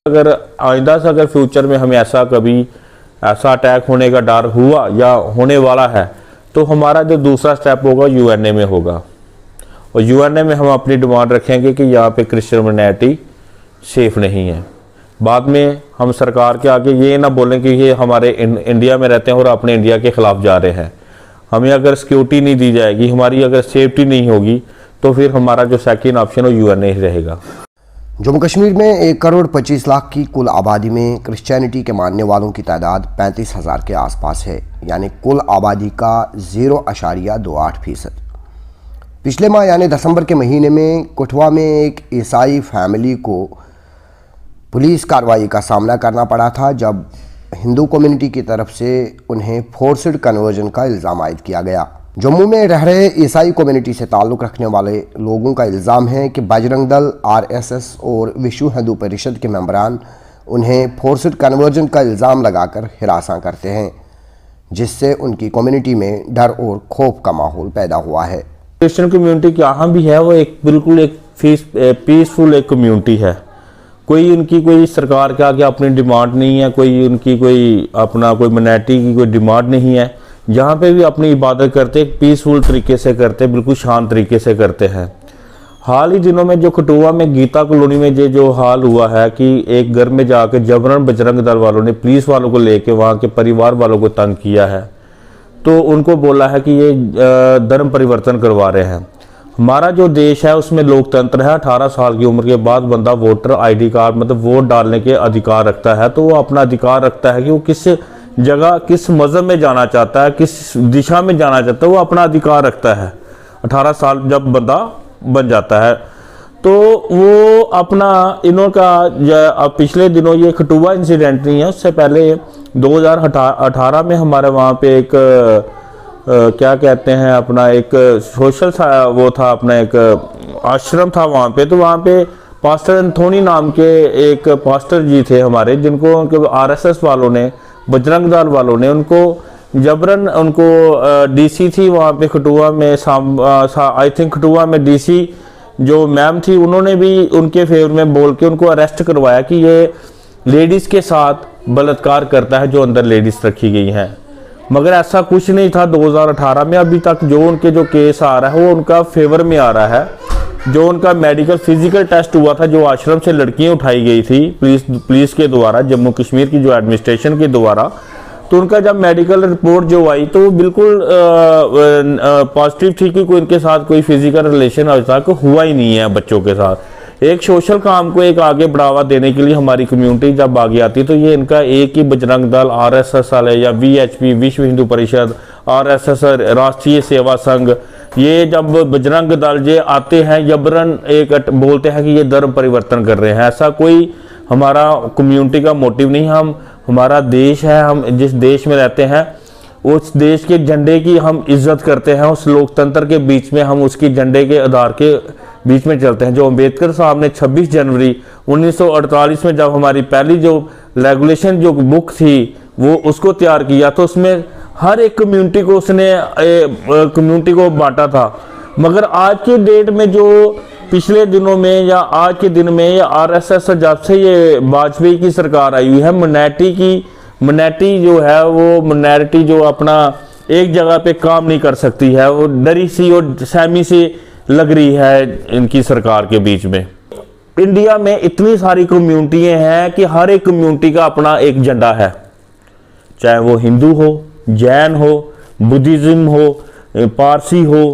अगर आइंदा से अगर फ्यूचर में हमें ऐसा अटैक होने का डर हुआ या होने वाला है तो हमारा जो दूसरा स्टेप होगा यूएनए में होगा। और यूएनए में हम अपनी डिमांड रखेंगे कि यहाँ पे क्रिश्चियन माइनॉरिटी सेफ नहीं है। बाद में हम सरकार के आगे ये ना बोलें कि ये हमारे इंडिया में रहते हैं और अपने इंडिया के ख़िलाफ़ जा रहे हैं। हमें अगर सिक्योरिटी नहीं दी जाएगी, हमारी अगर सेफ्टी नहीं होगी, तो फिर हमारा जो सेकेंड ऑप्शन है वो यूएनए ही रहेगा। जम्मू कश्मीर में 1 करोड़ 25 लाख की कुल आबादी में क्रिश्चियनिटी के मानने वालों की तादाद 35,000 के आसपास है, यानी कुल आबादी का 0.28%। पिछले माह यानी दिसंबर के महीने में कठुआ में एक ईसाई फैमिली को पुलिस कार्रवाई का सामना करना पड़ा था, जब हिंदू कम्युनिटी की तरफ से उन्हें फोर्स्ड कन्वर्जन का इल्ज़ाम आयद किया गया। जम्मू में रह रहे ईसाई कम्युनिटी से ताल्लुक़ रखने वाले लोगों का इल्ज़ाम है कि बजरंग दल, आरएसएस और विश्व हिंदू परिषद के मेंबरान उन्हें फोर्स्ड कन्वर्जन का इल्ज़ाम लगाकर हिरासा करते हैं, जिससे उनकी कम्युनिटी में डर और खौफ का माहौल पैदा हुआ है। क्रिश्चियन कम्युनिटी यहाँ भी है, वो बिल्कुल एक पीसफुल एक कम्युनिटी है। कोई उनकी कोई सरकार के आगे अपनी डिमांड नहीं है, कोई उनकी कोई माइनॉरिटी की कोई डिमांड नहीं है। जहाँ पे भी अपनी इबादत करते पीसफुल तरीके से करते, बिल्कुल शांत तरीके से करते हैं। हाल ही दिनों में जो कठुआ में गीता कॉलोनी में जो हाल हुआ है कि एक घर में जाकर जबरन बजरंग दल वालों ने पुलिस वालों को लेके वहाँ के परिवार वालों को तंग किया है, तो उनको बोला है कि ये धर्म परिवर्तन करवा रहे हैं। हमारा जो देश है उसमें लोकतंत्र है। 18 साल की उम्र के बाद बंदा वोटर आईडी कार्ड मतलब वोट डालने के अधिकार रखता है, तो वो अपना अधिकार रखता है कि वो किस जगह किस मज़हब में जाना चाहता है, किस दिशा में जाना चाहता है, वो अपना अधिकार रखता है। 18 साल जब बंदा बन जाता है तो वो अपना इन्होंने पिछले दिनों ये कठुआ इंसिडेंट नहीं है, उससे पहले 2018 में हमारे वहाँ पे एक क्या कहते हैं अपना एक सोशल वो था, अपना एक आश्रम था वहाँ पे। तो वहाँ पे पास्टर एंथोनी नाम के एक पास्टर जी थे हमारे, जिनको आरएसएस वालों ने, बजरंग दल वालों ने उनको जबरन डीसी थी वहाँ पे कठुआ में, आई थिंक कठुआ में डीसी जो मैम थी, उन्होंने भी उनके फेवर में बोल के उनको अरेस्ट करवाया कि ये लेडीज़ के साथ बलात्कार करता है जो अंदर लेडीज़ रखी गई हैं। मगर ऐसा कुछ नहीं था 2018 में। अभी तक जो उनके जो केस आ रहा है वो उनका फेवर में आ रहा है। जो उनका मेडिकल फिजिकल टेस्ट हुआ था, जो आश्रम से लड़कियां उठाई गई थी पुलिस के द्वारा, जम्मू कश्मीर की जो एडमिनिस्ट्रेशन के द्वारा, तो उनका जब मेडिकल रिपोर्ट जो आई तो वो बिल्कुल पॉजिटिव थी कि कोई इनके साथ कोई फिजिकल रिलेशन अभी तक हुआ ही नहीं है बच्चों के साथ। एक सोशल काम को एक आगे बढ़ावा देने के लिए हमारी कम्युनिटी जब आगे आती है तो ये इनका एक ही बजरंग दल, आरएसएस वाले या वीएचपी विश्व हिंदू परिषद, आरएसएस राष्ट्रीय सेवा संघ, ये जब बजरंग दल जे आते हैं जबरन एक बोलते हैं कि ये धर्म परिवर्तन कर रहे हैं। ऐसा कोई हमारा कम्युनिटी का मोटिव नहीं। हमारा देश है, हम जिस देश में रहते हैं उस देश के झंडे की हम इज्जत करते हैं, उस लोकतंत्र के बीच में हम उसकी झंडे के आधार के बीच में चलते हैं। जो अम्बेडकर साहब ने 26 जनवरी 1948 में जब हमारी पहली जो रेगुलेशन जो बुक थी वो उसको तैयार किया, तो उसमें हर एक कम्युनिटी को उसने कम्युनिटी को बांटा था। मगर आज के डेट में जो पिछले दिनों में या आज के दिन में या आरएसएस जब से ये वाजपेयी की सरकार आई हुई है, मिnority जो है वो मिnority जो अपना एक जगह पे काम नहीं कर सकती है, वो डरी सी और सहमी सी लग रही है इनकी सरकार के बीच में। इंडिया में इतनी सारी कम्युनिटियाँ हैं कि हर एक कम्युनिटी का अपना एक झंडा है, चाहे वो हिंदू हो, जैन हो, बुद्धिज़्म हो, पारसी हो,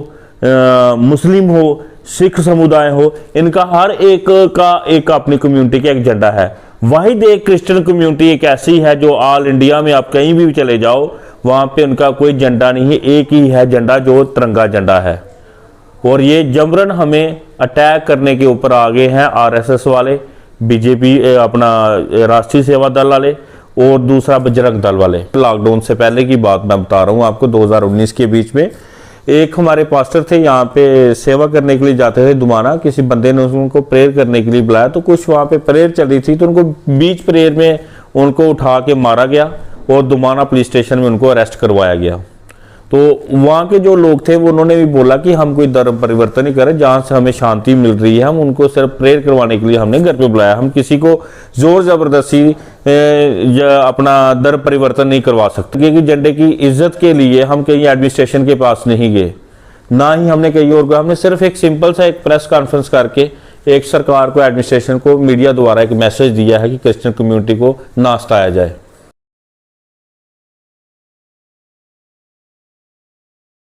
मुस्लिम हो, सिख समुदाय हो, इनका हर एक का एक अपनी कम्युनिटी का एक झंडा है। वाहिद एक क्रिश्चियन कम्युनिटी एक ऐसी है जो ऑल इंडिया में आप कहीं भी चले जाओ वहाँ पे उनका कोई झंडा नहीं है, एक ही है झंडा जो तिरंगा झंडा है। और ये जबरन हमें अटैक करने के ऊपर आगे हैं आरएसएस वाले, बीजेपी अपना राष्ट्रीय सेवा दल वाले और दूसरा बजरंग दल वाले। लॉकडाउन से पहले की बात मैं बता रहा हूँ आपको, 2019 के बीच में एक हमारे पास्टर थे, यहाँ पे सेवा करने के लिए जाते थे दुमाना। किसी बंदे ने उनको प्रेयर करने के लिए बुलाया, तो कुछ वहाँ पे प्रेयर चल रही थी, तो उनको बीच प्रेयर में उनको उठा के मारा गया और दुमाना पुलिस स्टेशन में उनको अरेस्ट करवाया गया। तो वहाँ के जो लोग थे वो उन्होंने भी बोला कि हम कोई धर्म परिवर्तन नहीं कर रहे, जहाँ से हमें शांति मिल रही है हम उनको सिर्फ प्रेयर करवाने के लिए हमने घर पे बुलाया। हम किसी को जोर जबरदस्ती या अपना धर्म परिवर्तन नहीं करवा सकते, क्योंकि झंडे की इज्जत के लिए हम कहीं एडमिनिस्ट्रेशन के पास नहीं गए, ना ही हमने कहीं और गया। हमने सिर्फ एक सिंपल सा एक प्रेस कॉन्फ्रेंस करके एक सरकार को, एडमिनिस्ट्रेशन को मीडिया द्वारा एक मैसेज दिया है कि क्रिश्चियन कम्युनिटी को ना सताया जाए।